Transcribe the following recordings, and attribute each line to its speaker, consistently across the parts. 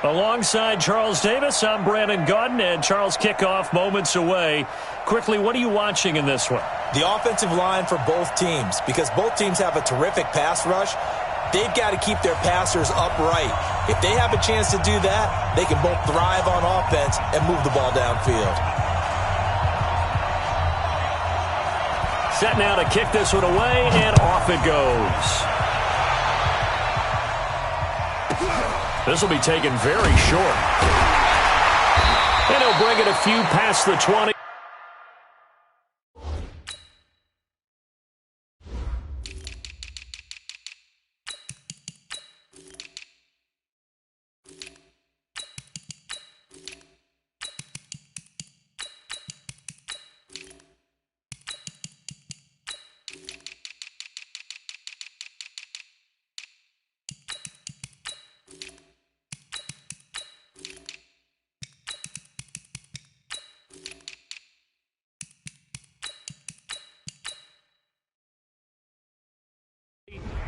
Speaker 1: Alongside Charles Davis, I'm Brandon Gaudin, and Charles, kickoff moments away. Quickly, what are you watching in this one?
Speaker 2: The offensive line for both teams, because both teams have a terrific pass rush. They've got to keep their passers upright. If they have a chance to do that, they can both thrive on offense and move the ball downfield.
Speaker 1: Set now to kick this one away, and off it goes. This will be taken very short. And he'll bring it a few past the 20.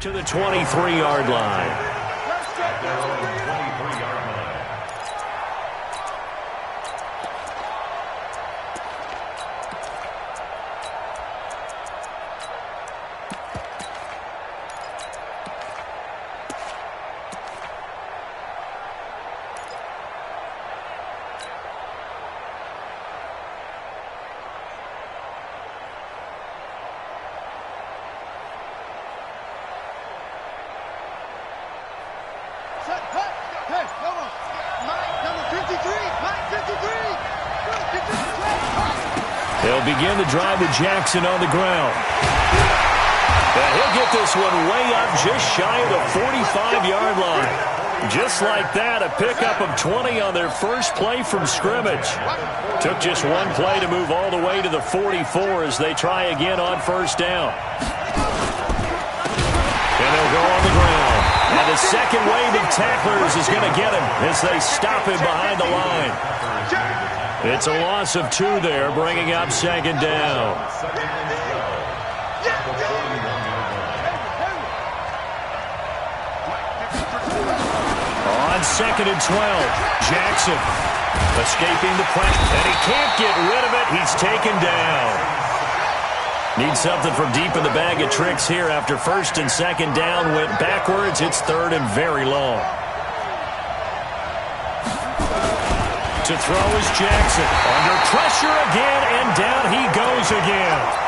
Speaker 1: To the 23-yard line. They'll begin the drive with Jackson on the ground. And he'll get this one way up just shy of the 45-yard line. Just like that, a pickup of 20 on their first play from scrimmage. Took just one play to move all the way to the 44 as they try again on first down. And they'll go on the ground. And the second wave of tacklers is going to get him as they stop him behind the line. It's a loss of 2 there, bringing up second down. On second and 12, Jackson escaping the pressure, and he can't get rid of it. He's taken down. Needs something from deep in the bag of tricks here after first and second down went backwards. It's third and very long. To throw is Jackson. Under pressure again, and down he goes again.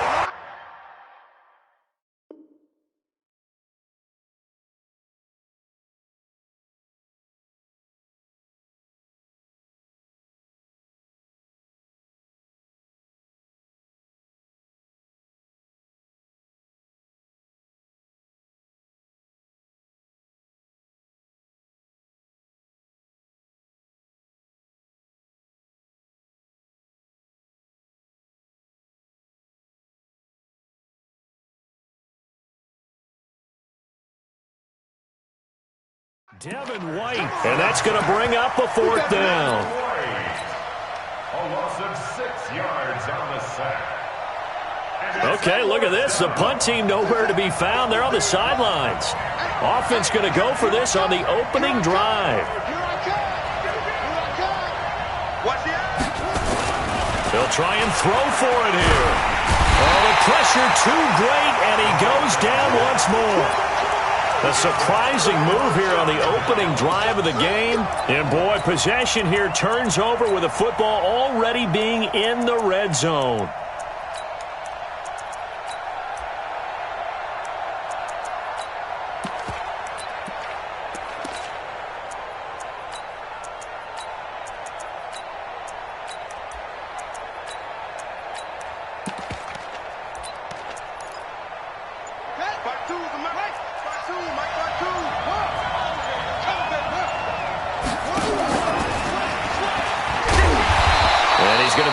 Speaker 1: Devin White, and that's going to bring up a fourth down.
Speaker 3: A loss of 6 yards on the sack.
Speaker 1: Okay, look at this. The punt team nowhere to be found. They're on the sidelines. Offense going to go for this on the opening drive. They'll try and throw for it here. Oh, the pressure too great, and he goes down once more. A surprising move here on the opening drive of the game. And, boy, possession here turns over with the football already being in the red zone.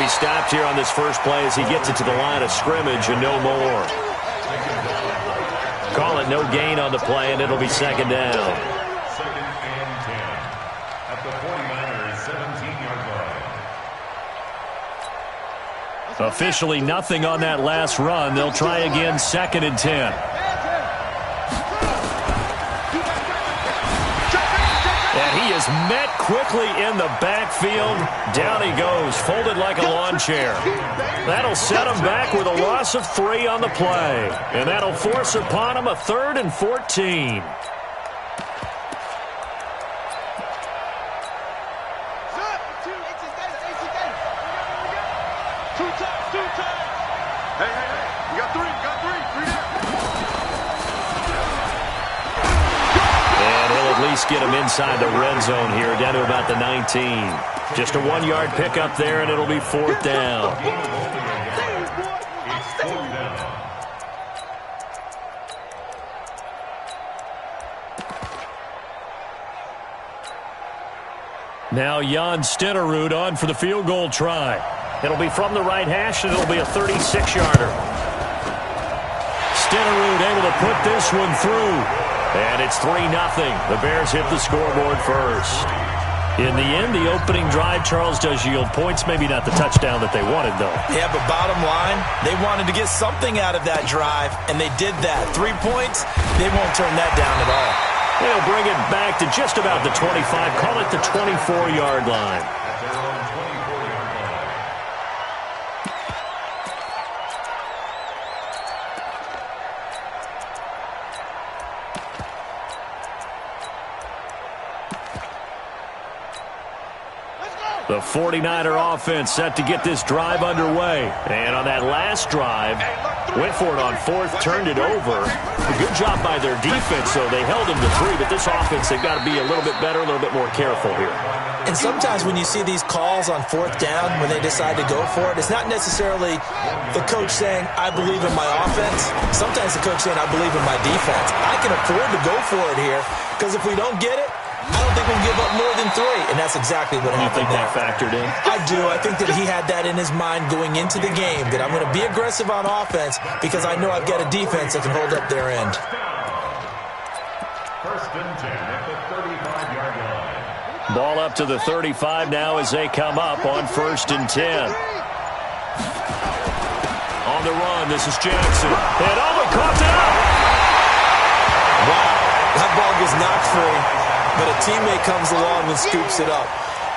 Speaker 1: Stopped here on this first play as he gets it to the line of scrimmage and no more. Call it no gain on the play, and it'll be second down.
Speaker 3: Second and 10 at the 49ers 17-yard line.
Speaker 1: Officially nothing on that last run. They'll try again, second and 10. And he is is met quickly in the backfield. Down he goes, folded like a lawn chair. That'll set him back with a loss of 3 on the play. And that'll force upon him a 3rd and 14. Get him inside the red zone here, down to about the 19. Just a 1-yard pickup there, and it'll be 4th down. Now Jan Stenerud on for the field goal try. It'll be from the right hash, and it'll be a 36-yarder. Stenerud able to put this one through. And it's 3-0. The Bears hit the scoreboard first. In the end, the opening drive, Charles, does yield points. Maybe not the touchdown that they wanted, though.
Speaker 2: Yeah, but bottom line, they wanted to get something out of that drive, and they did that. 3 points, they won't turn that down at all.
Speaker 1: They'll bring it back to just about the 25. Call it the 24-yard line. The 49er offense set to get this drive underway. And on that last drive, went for it on 4th, turned it over. A good job by their defense, though. They held them to 3, but this offense, they've got to be a little bit better, a little bit more careful here.
Speaker 2: And sometimes when you see these calls on 4th down, when they decide to go for it, it's not necessarily the coach saying, I believe in my offense. Sometimes the coach saying, I believe in my defense. I can afford to go for it here, because if we don't get it, I don't think we'll give up more than 3, and that's exactly what happened.
Speaker 1: You think that factored in?
Speaker 2: I do. I think that he had that in his mind going into the game, that I'm going to be aggressive on offense because I know I've got a defense that can hold up their end.
Speaker 3: 1st and 10 at the 35-yard line.
Speaker 1: Ball up to the 35 now as they come up on 1st and 10. On the run, this is Jackson. And caught it up!
Speaker 2: Wow, that ball was knocked free. But a teammate comes along and scoops it up.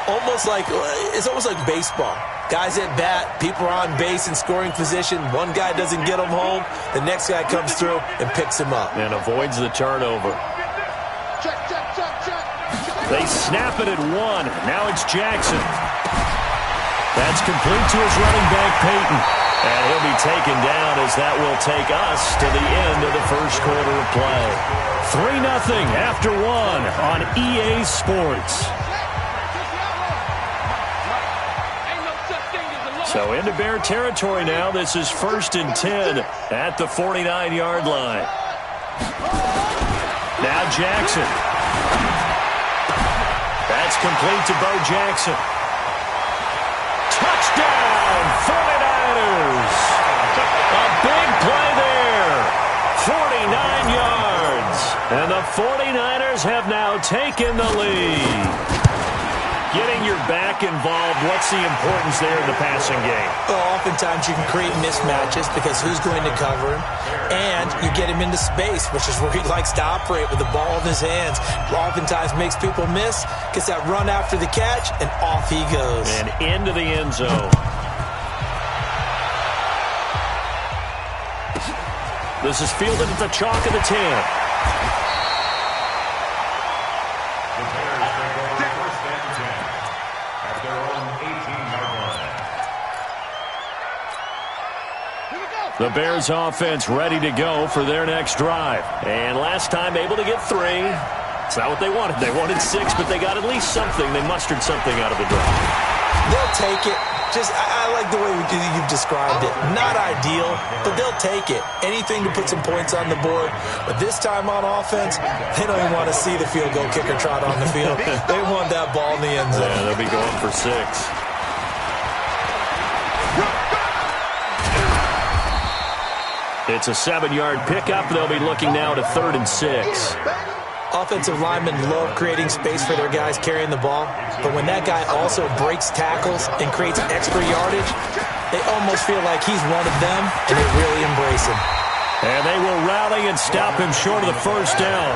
Speaker 2: It's almost like baseball. Guys at bat, people are on base in scoring position. One guy doesn't get him home. The next guy comes through and picks him up.
Speaker 1: And avoids the turnover. They snap it at 1. Now it's Jackson. That's complete to his running back, Peyton. And he'll be taken down as that will take us to the end of the first quarter of play. 3-0 after 1 on EA Sports. So into Bear territory now. This is 1st and 10 at the 49-yard line. Now Jackson. That's complete to Bo Jackson. Touchdown, 49ers. A big play there. 49 yards. And the 49ers have now taken the lead. Getting your back involved, what's the importance there in the passing game?
Speaker 2: Well, oftentimes you can create mismatches because who's going to cover him? And you get him into space, which is where he likes to operate with the ball in his hands. Oftentimes makes people miss, gets that run after the catch, and off he goes.
Speaker 1: And into the end zone. This is fielded at the chalk of the 10. The Bears offense ready to go for their next drive. And last time able to get 3. It's not what they wanted. They wanted 6, but they got at least something. They mustered something out of the drive.
Speaker 2: They'll take it. I like the way you've described it. Not ideal, but they'll take it. Anything to put some points on the board. But this time on offense, they don't even want to see the field goal kicker trot on the field. They want that ball in the end zone.
Speaker 1: Yeah, they'll be going for 6. It's a 7-yard pickup. They'll be looking now to 3rd and 6.
Speaker 2: Offensive linemen love creating space for their guys carrying the ball, but when that guy also breaks tackles and creates extra yardage, they almost feel like he's one of them, and they really embrace him.
Speaker 1: And they will rally and stop him short of the first down.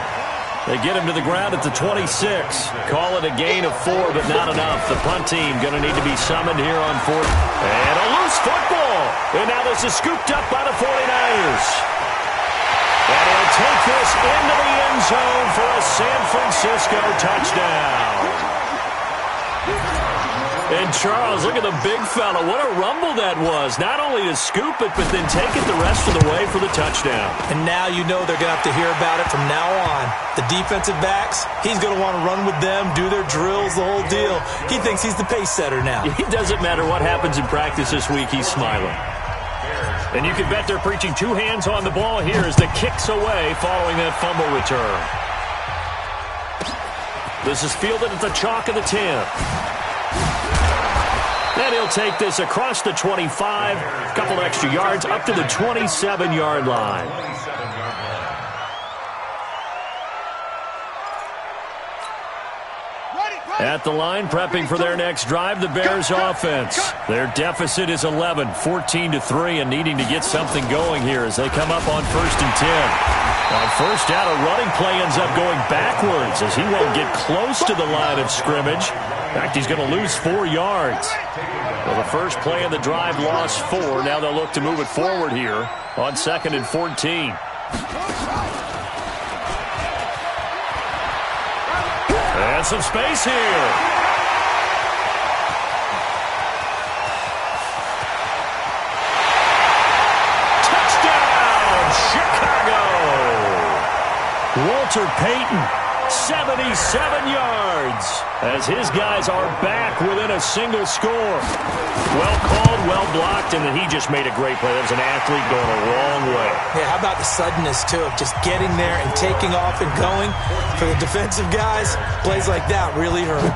Speaker 1: They get him to the ground at the 26. Call it a gain of 4, but not enough. The punt team going to need to be summoned here on 4th. And a loose football. And now this is scooped up by the 49ers. And he'll take this into the end zone for a San Francisco touchdown. And Charles, look at the big fella. What a rumble that was. Not only to scoop it, but then take it the rest of the way for the touchdown.
Speaker 2: And now you know they're going to have to hear about it from now on. The defensive backs, he's going to want to run with them, do their drills, the whole deal. He thinks he's the pace setter now.
Speaker 1: It doesn't matter what happens in practice this week, he's smiling. And you can bet they're preaching 2 hands on the ball here as the kick's away following that fumble return. This is fielded at the chalk of the 10. And he'll take this across the 25, a couple extra yards, up to the 27-yard line. At the line, prepping for their next drive, the Bears offense. Their deficit is 11, 14-3, and needing to get something going here as they come up on 1st and 10. On first down, a running play ends up going backwards as he won't get close to the line of scrimmage. In fact, he's going to lose 4 yards. Well, the first play of the drive lost 4. Now they'll look to move it forward here on 2nd and 14. And some space here. Touchdown, Chicago! Walter Payton. 77 yards as his guys are back within a single score. Well called, well blocked, and then he just made a great play. That was an athlete going a long way.
Speaker 2: Yeah, how about the suddenness, too, of just getting there and taking off and going? For the defensive guys, plays like that really hurt.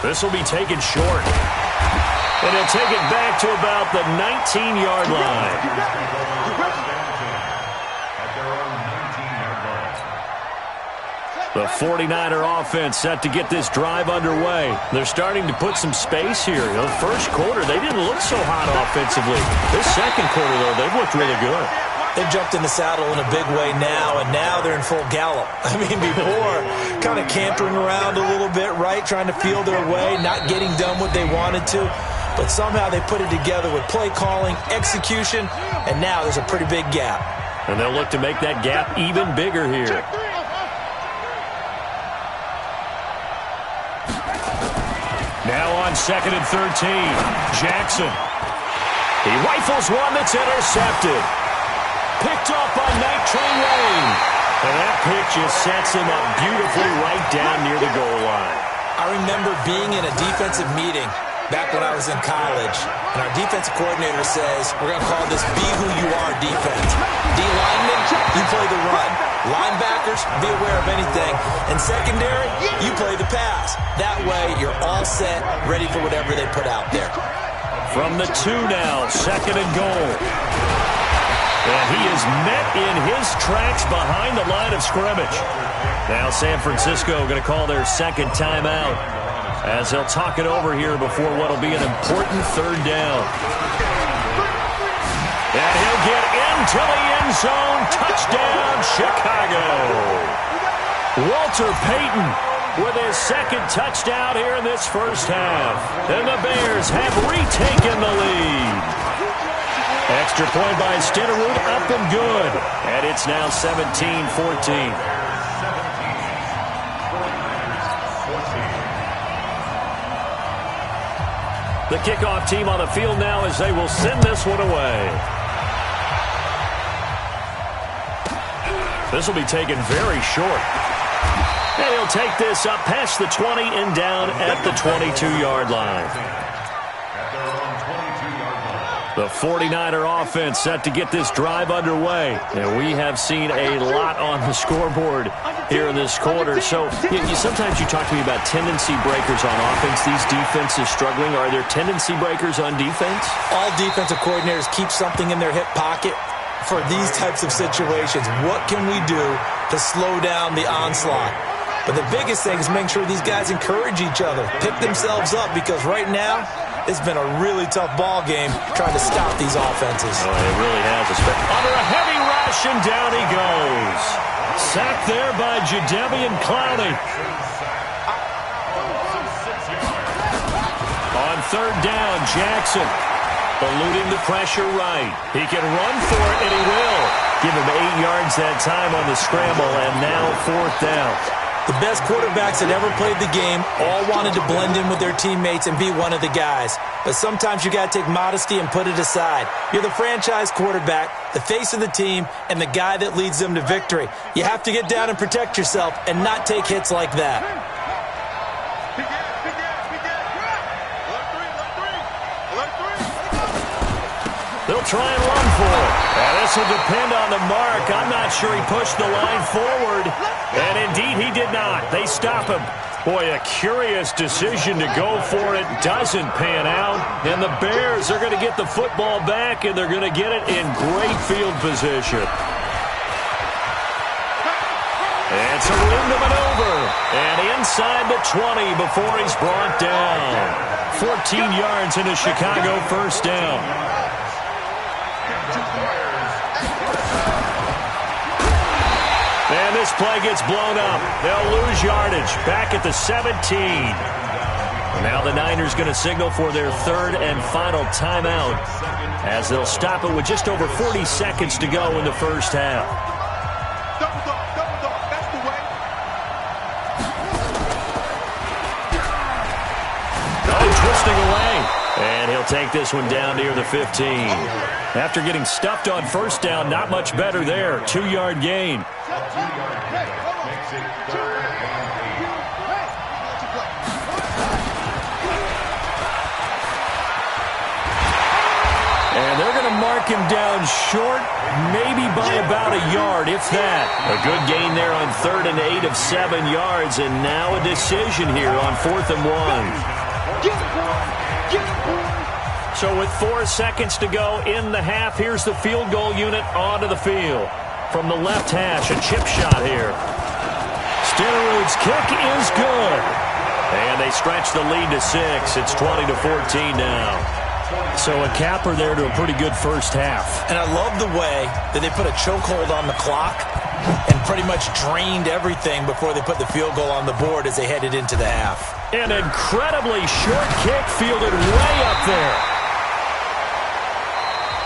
Speaker 1: This will be taken short. And he'll take it back to about the 19-yard line. The 49er offense set to get this drive underway. They're starting to put some space here. The first quarter, they didn't look so hot offensively. This second quarter, though, they've looked really good.
Speaker 2: They've jumped in the saddle in a big way now, and now they're in full gallop. I mean, before, kind of cantering around a little bit, right, trying to feel their way, not getting done what they wanted to. But somehow they put it together with play calling, execution, and now there's a pretty big gap.
Speaker 1: And they'll look to make that gap even bigger here. Now on 2nd and 13, Jackson. He rifles one that's intercepted. Picked off by Night Train Lane. And that pick just sets him up beautifully right down near the goal line.
Speaker 2: I remember being in a defensive meeting back when I was in college, and our defensive coordinator says, we're going to call this Be Who You Are defense. D-linemen, you play the run. Linebackers, be aware of anything. And secondary, you play the pass. That way, you're all set, ready for whatever they put out there.
Speaker 1: From the 2 now, 2nd and goal. And he is met in his tracks behind the line of scrimmage. Now San Francisco going to call their second timeout as they'll talk it over here before what will be an important 3rd down. And he'll get into the end zone. Touchdown, Chicago. Walter Payton with his 2nd touchdown here in this first half. And the Bears have retaken the lead. Extra point by Stenerud, up and good. And it's now 17-14. The kickoff team on the field now as they will send this one away. This will be taken very short. And he'll take this up past the 20 and down at the 22-yard line. The 49er offense set to get this drive underway. And we have seen a lot on the scoreboard here in this quarter. So sometimes you talk to me about tendency breakers on offense. These defenses struggling. Are there tendency breakers on defense?
Speaker 2: All defensive coordinators keep something in their hip pocket for these types of situations. What can we do to slow down the onslaught? But the biggest thing is making sure these guys encourage each other, pick themselves up, because right now it's been a really tough ball game trying to stop these offenses.
Speaker 1: Oh, it really has. Under a heavy rush, and down he goes. Sacked there by Jadeveon Clowney. On third down, Jackson eluding the pressure right. He can run for it, and he will. Give him 8 yards that time on the scramble, and now fourth down.
Speaker 2: The best quarterbacks that ever played the game all wanted to blend in with their teammates and be one of the guys. But sometimes you got to take modesty and put it aside. You're the franchise quarterback, the face of the team, and the guy that leads them to victory. You have to get down and protect yourself and not take hits like that.
Speaker 1: They'll try and run for it. And this will depend on the mark. I'm not sure he pushed the line forward. And indeed, he did not. They stop him. Boy, a curious decision to go for it. Doesn't pan out. And the Bears are going to get the football back, and they're going to get it in great field position. It's a room to maneuver. And inside the 20 before he's brought down. 14 yards into Chicago, first down. And this play gets blown up. They'll lose yardage. Back at the 17. Now the Niners going to signal for their third and final timeout as they'll stop it with just over 40 seconds to go in the first half. Twisting away. And he'll take this one down near the 15. After getting stuffed on first down, not much better there. 2-yard gain. And they're going to mark him down short, maybe by about a yard, if that. A good gain there on 3rd and 8 of 7 yards, and now a decision here on 4th and 1. So with 4 seconds to go in the half, here's the field goal unit onto the field. From the left hash, a chip shot here. Stenerud's kick is good. And they stretch the lead to 6. It's 20-14 now. So a capper there to a pretty good first half.
Speaker 2: And I love the way that they put a chokehold on the clock and pretty much drained everything before they put the field goal on the board as they headed into the half.
Speaker 1: An incredibly short kick fielded way up there.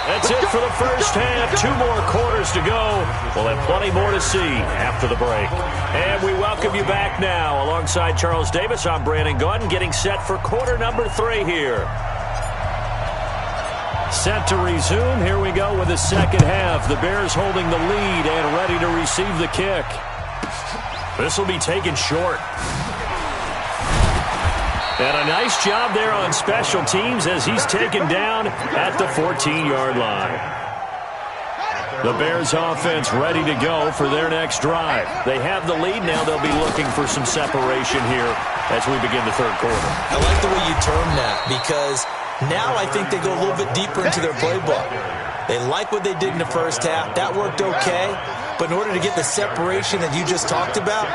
Speaker 1: That's it for the first half. 2 more quarters to go. We'll have plenty more to see after the break. And we welcome you back now. Alongside Charles Davis, I'm Brandon Gaudin, getting set for quarter number 3 here. Set to resume. Here we go with the second half. The Bears holding the lead and ready to receive the kick. This will be taken short. And a nice job there on special teams as he's taken down at the 14-yard line. The Bears offense ready to go for their next drive. They have the lead now. They'll be looking for some separation here as we begin the third quarter.
Speaker 2: I like the way you term that because now I think they go a little bit deeper into their playbook. They like what they did in the first half. That worked okay. But in order to get the separation that you just talked about,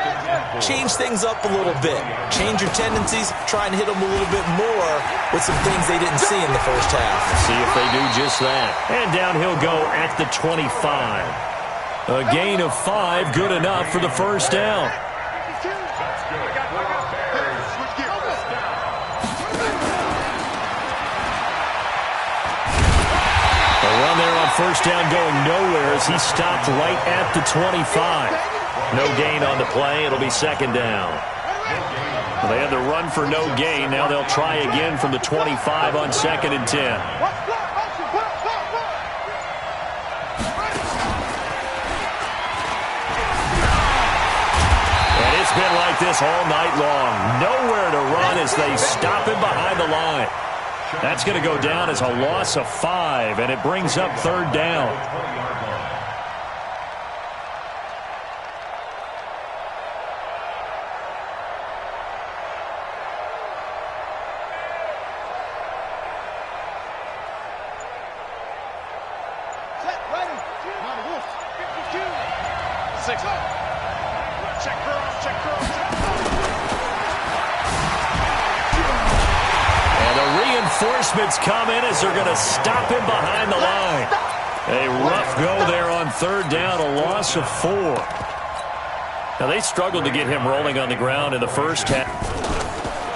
Speaker 2: change things up a little bit. Change your tendencies, try and hit them a little bit more with some things they didn't see in the first half.
Speaker 1: See if they do just that. And down he'll go at the 25. A gain of 5, good enough for the first down. First down going nowhere as he stopped right at the 25. No gain on the play. It'll be second down. Well, they had to run for no gain. Now they'll try again from the 25 on 2nd and 10. And it's been like this all night long. Nowhere to run as they stop him behind the line. That's going to go down as a loss of 5, and it brings up third down. reinforcements come in as they're going to stop him behind the line. A rough go there on third down, a loss of 4. Now, they struggled to get him rolling on the ground in the first half.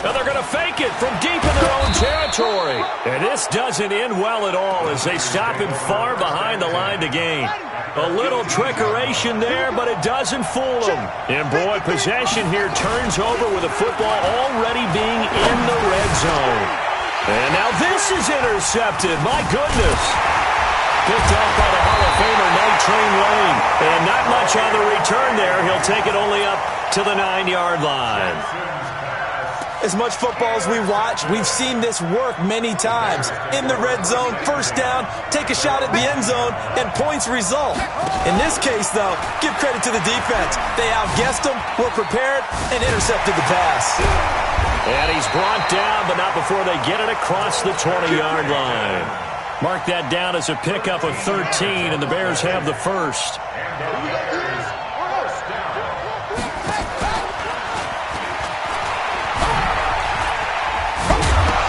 Speaker 1: Now they're going to fake it from deep in their own territory. And this doesn't end well at all as they stop him far behind the line to gain. A little trickeration there, but it doesn't fool him. And, boy, possession here turns over with the football already being in the red zone. And now this is intercepted. My goodness. Picked off by the Hall of Famer, Night Train Lane. And not much on the return there. He'll take it only up to the 9-yard line.
Speaker 2: As much football as we watch, we've seen this work many times. In the red zone, first down, take a shot at the end zone, and points result. In this case, though, give credit to the defense. They outguessed them, were prepared, and intercepted the pass.
Speaker 1: And he's brought down, but not before they get it across the 20-yard line. Mark that down as a pickup of 13, and the Bears have the first.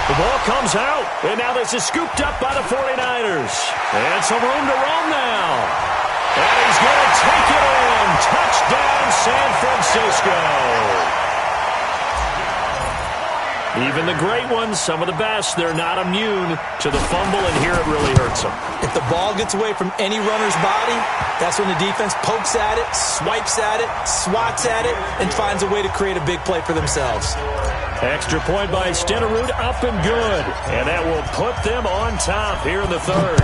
Speaker 1: The ball comes out, and now this is scooped up by the 49ers. And some room to roam now. And he's going to take it in. Touchdown, San Francisco. Even the great ones, some of the best, they're not immune to the fumble, and here it really hurts them.
Speaker 2: If the ball gets away from any runner's body, that's when the defense pokes at it, swipes at it, swats at it, and finds a way to create a big play for themselves.
Speaker 1: Extra point by Stenerud, up and good. And that will put them on top here in the third.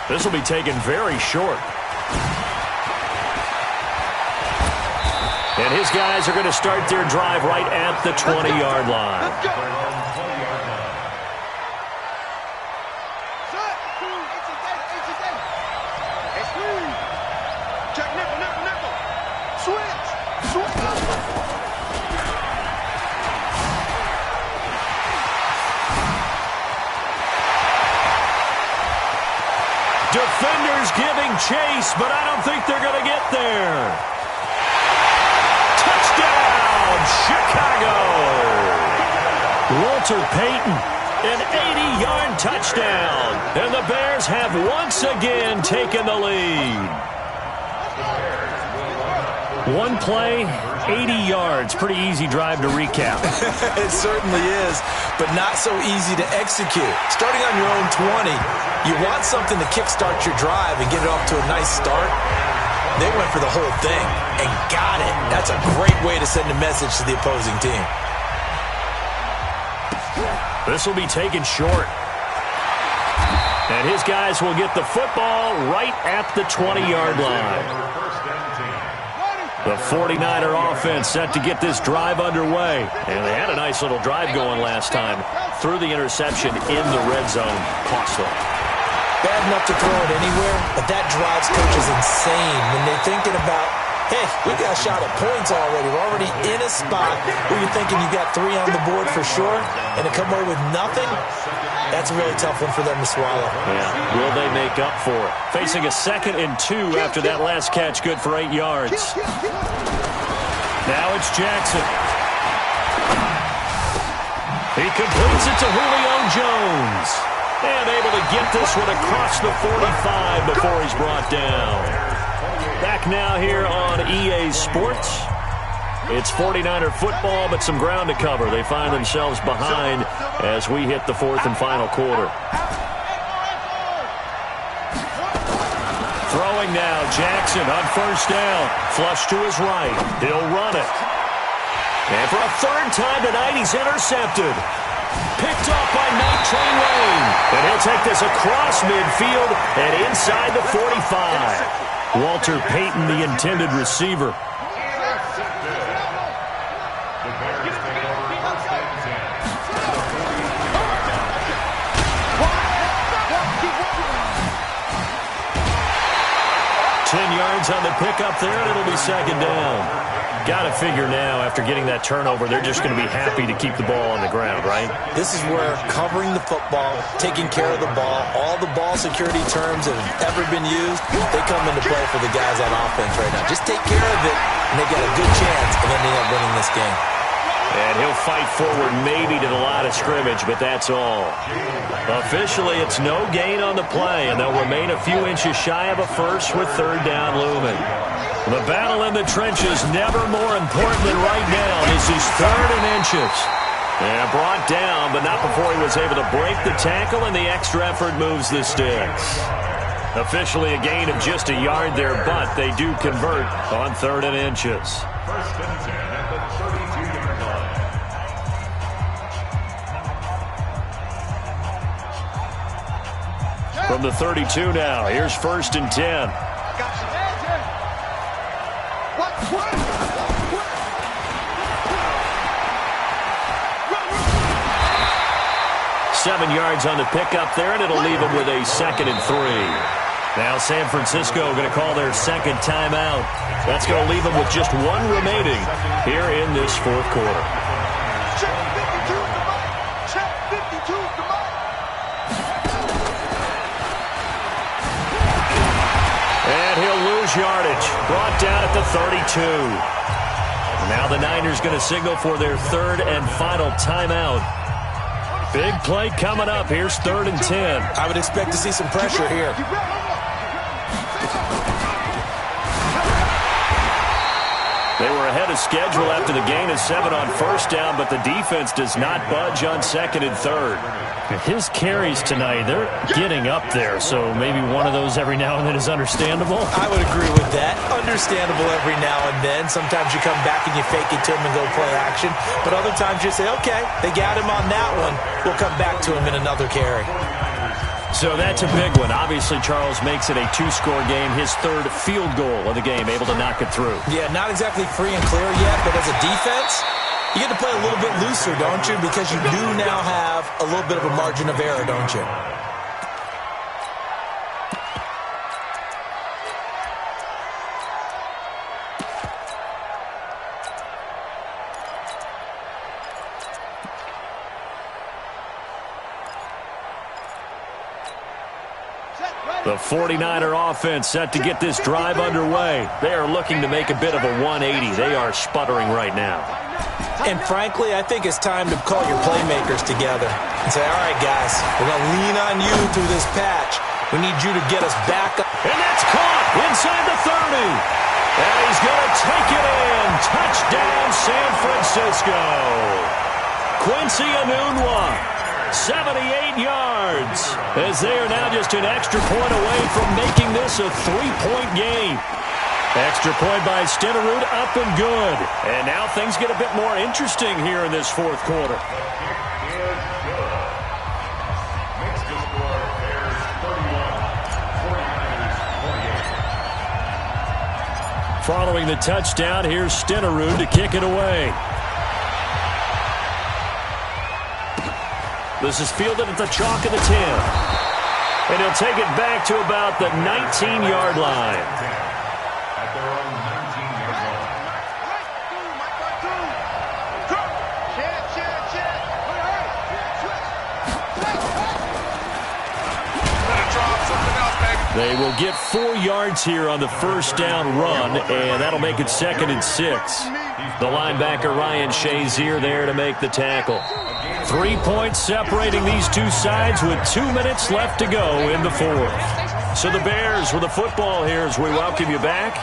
Speaker 1: This will be taken very short. And his guys are going to start their drive right at the 20-yard line. Defenders giving chase, but I don't think they're going to get there. Touchdown, Chicago! Walter Payton, an 80-yard touchdown. And the Bears have once again taken the lead. One play, 80 yards. Pretty easy drive to recap.
Speaker 2: It certainly is, but not so easy to execute. Starting on your own 20, you want something to kickstart your drive and get it off to a nice start. They went for the whole thing and got it. That's a great way to send a message to the opposing team.
Speaker 1: This will be taken short. And his guys will get the football right at the 20-yard line. The 49er offense set to get this drive underway. And they had a nice little drive going last time. Through the interception in the red zone. Costly.
Speaker 2: Bad enough to throw it anywhere, but that drives coaches insane when they're thinking about, hey, we got a shot at points already. We're already in a spot where you're thinking you got 3 on the board for sure, and to come away with nothing, that's a really tough one for them to swallow.
Speaker 1: Yeah, will they make up for it? Facing a 2nd and 2 after that last catch, good for 8 yards. Now it's Jackson. He completes it to Julio Jones. And able to get this one across the 45 before he's brought down. Back now here on EA Sports. It's 49er football, but some ground to cover. They find themselves behind as we hit the 4th and final quarter. Throwing now, Jackson on first down. Flush to his right. He'll run it. And for a 3rd time tonight, he's intercepted. Picked off by Night Train Lane. And he'll take this across midfield and inside the 45. Walter Payton, the intended receiver. On the pickup there, and it'll be 2nd down. Got to figure now, after getting that turnover, they're just going to be happy to keep the ball on the ground, right?
Speaker 2: This is where covering the football, taking care of the ball, all the ball security terms that have ever been used, they come into play for the guys on offense right now. Just take care of it, and they got a good chance of ending up winning this game.
Speaker 1: And he'll fight forward maybe to the line of scrimmage, but that's all. Officially, it's no gain on the play, and they'll remain a few inches shy of a first with third down looming. The battle in the trenches never more important than right now. This is third and inches. And brought down, but not before he was able to break the tackle, and the extra effort moves the sticks. Officially a gain of just a yard there, but they do convert on third and inches.
Speaker 3: First and 10 at the 32-yard line.
Speaker 1: From the 32 now, here's first and 10. 7 yards on the pickup there, and it'll leave him with a 2nd and 3. Now San Francisco going to call their second timeout. That's going to leave them with just one remaining here in this fourth quarter.
Speaker 4: Check 52 is the mark. Check 52 is the mark.
Speaker 1: And he'll lose yardage. Brought down at the 32. Now the Niners going to signal for their third and final timeout. Big play coming up. Here's third and 10.
Speaker 2: I would expect to see some pressure here.
Speaker 1: They were ahead of schedule after the gain of 7 on first down, but the defense does not budge on second and third. His carries tonight, they're getting up there, so maybe one of those every now and then is understandable.
Speaker 2: I would agree with that. Understandable every now and then. Sometimes you come back and you fake it to him and go play action. But other times you say, okay, they got him on that one. We'll come back to him in another carry.
Speaker 1: So that's a big one. Obviously, Charles makes it a 2-score game. His third field goal of the game, able to knock it through.
Speaker 2: Yeah, not exactly free and clear yet, but as a defense, you get to play a little bit looser, don't you? Because you do now have a little bit of a margin of error, don't you?
Speaker 1: The 49er offense set to get this drive underway. They are looking to make a bit of a 180. They are sputtering right now.
Speaker 2: And frankly, I think it's time to call your playmakers together and say, all right, guys, we're going to lean on you through this patch. We need you to get us back up.
Speaker 1: And that's caught inside the 30. And he's going to take it in. Touchdown, San Francisco. Quincy Enunwa. 78 yards, as they are now just an extra point away from making this a 3-point game. Extra point by Stenerud, up and good. And now things get a bit more interesting here in this fourth quarter.
Speaker 3: Makes the score Bears 31, 49ers 28.
Speaker 1: Following the touchdown, here's Stenerud to kick it away. This is fielded at the chalk of the 10. And he'll take it back to about the 19-yard line.
Speaker 3: At their own 19-yard line.
Speaker 1: They will get 4 yards here on the first down run, and that'll make it 2nd and 6. The linebacker Ryan Shazier there to make the tackle. 3 points separating these two sides with 2 minutes left to go in the fourth. So the Bears with the football here as we welcome you back.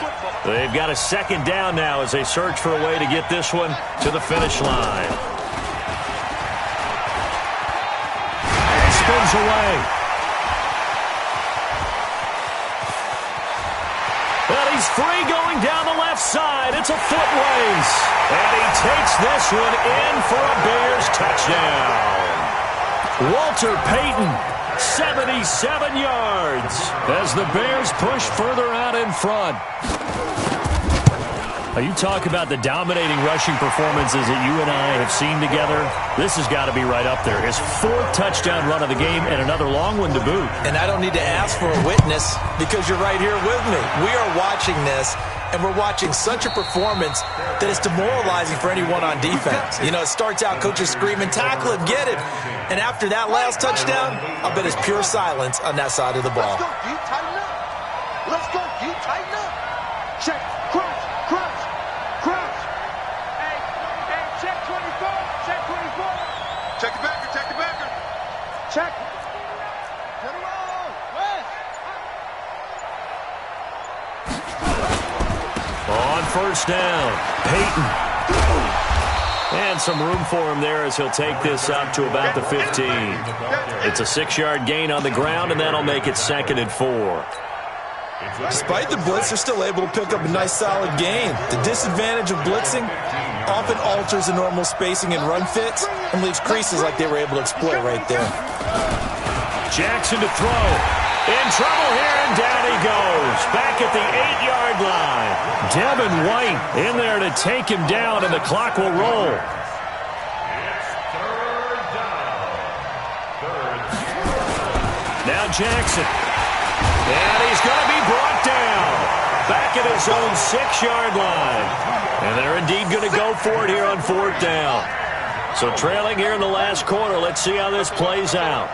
Speaker 1: They've got a second down now as they search for a way to get this one to the finish line. And spins away. And he's free going down the left side. It's a foot race. And he takes this one in for a Bears touchdown. Walter Payton, 77 yards as the Bears push further out in front. You talk about the dominating rushing performances that you and I have seen together. This has got to be right up there. His 4th touchdown run of the game and another long one to boot.
Speaker 2: And I don't need to ask for a witness because you're right here with me. We are watching this, and we're watching such a performance that it's demoralizing for anyone on defense. You know, it starts out coaches screaming, tackle him, get him. And after that last touchdown, I'll bet it's pure silence on that side of the ball.
Speaker 4: Let's go, D, tighten up. Let's go, D, tighten up. Check, crouch, crouch, crouch. Hey, check 25.
Speaker 1: first down. Peyton. And some room for him there as he'll take this out to about the 15. It's a 6-yard gain on the ground, and that'll make it 2nd and 4.
Speaker 2: Despite the blitz, they're still able to pick up a nice, solid gain. The disadvantage of blitzing often alters the normal spacing and run fits and leaves creases like they were able to exploit right there.
Speaker 1: Jackson to throw. In trouble here, and down he goes. Back at the 8-yard line. Devin White in there to take him down, and the clock will roll. Now Jackson. And he's going to be brought down. Back at his own 6-yard line. And they're indeed going to go for it here on 4th down. So trailing here in the last quarter. Let's see how this plays out.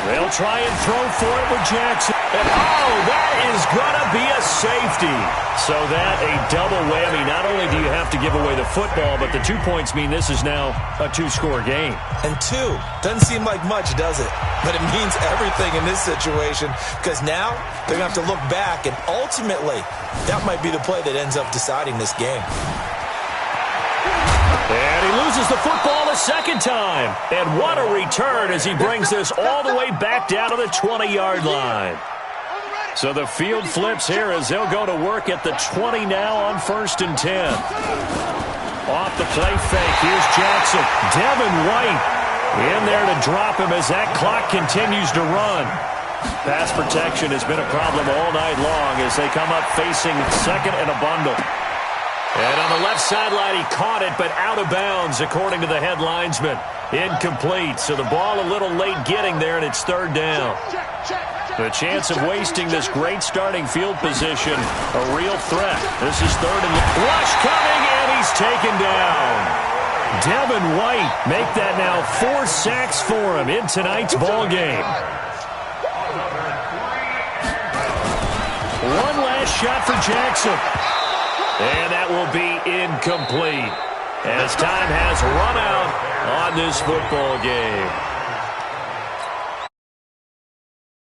Speaker 1: They'll try and throw for it with Jackson. And that is going to be a safety. So that a double whammy. Not only do you have to give away the football, but the 2 points mean this is now a 2-score game.
Speaker 2: And 2 doesn't seem like much, does it? But it means everything in this situation, because now they're going to have to look back, and ultimately that might be the play that ends up deciding this game.
Speaker 1: And he loses the football a second time. And what a return as he brings this all the way back down to the 20-yard line. So the field flips here as they'll go to work at the 20 now on 1st and 10. Off the play fake, here's Jackson. Devin White in there to drop him as that clock continues to run. Pass protection has been a problem all night long as they come up facing 2nd and a bundle. And on the left sideline, he caught it, but out of bounds, according to the head linesman. Incomplete, so the ball a little late getting there, and it's 3rd down. The chance of wasting this great starting field position, a real threat. This is 3rd and rush coming, and he's taken down. Devin White make that now 4 sacks for him in tonight's ball game. One last shot for Jackson. And that will be incomplete as time has run out on this football game.